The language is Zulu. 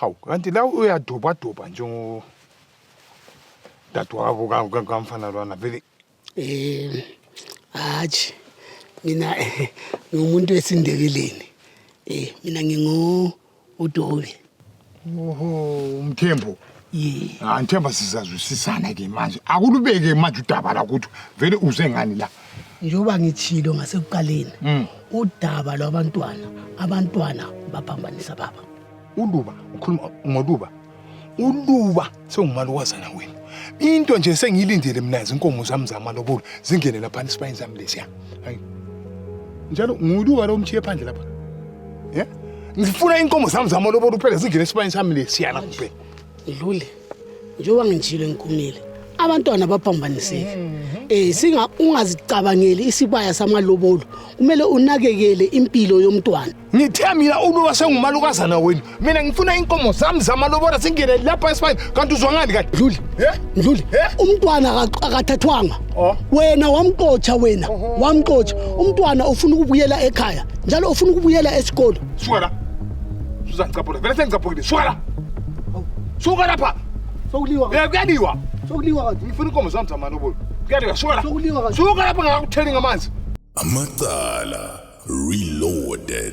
Hawu, kanti la uyadoba njengo dadwabo kamfana lwana vele. Haji mina ngumuntu wesindekeleni. Mina ngingo uDobe. Oho, Mthembu. Ngithemba sizazwisisana ke manje. Akulubeke manje udaba la ukuthi vele uze ngani la. Njoba ngithilo ngasekuqaleni. Udaba abantwana baphambanisa baba. Uluba ukhuluma ngoluba. Uluba sewumalukazana wena. Into nje sengiyilindele mina izinkomo zami zamalobolo zingene lapha esibayeni sami lesiya. Hayi. Njalo nguluba lo mchiye phandle lapha. Ngifuna inkomo zami zamalobolo kuphela zingene esibayeni sami lesiya la kuphela. Idlule. Njoba ngithilo ngikumile. Abantwana baphambaniseke. Ungazicabangeli isibaya samalobolo. Kumele unakekele impilo yomntwana. Ngithe mina uluba sengumalukazana wenu. Mina ngifuna inkomo zami zamalobolo singene lapha esibayeni kanti uzwangani kaDlule? Ndlule. Umntwana akathathwanga. Wena wamqotsha wamqotsha. Umntwana ufuna ukubuyela ekhaya. Njalo ufuna ukubuyela esikolo. Suka la. Uzangicaphula. Vele sengicaphukile. Suka la. Suka lapha. Sokuliwa. Kuyaliwa. Sokuliwa kanti. Ngifuna inkomo zami zamalobolo. Kuyaliwa. Suka la. Suka lapha ngakutheli ngamanzi. Amacala reloaded.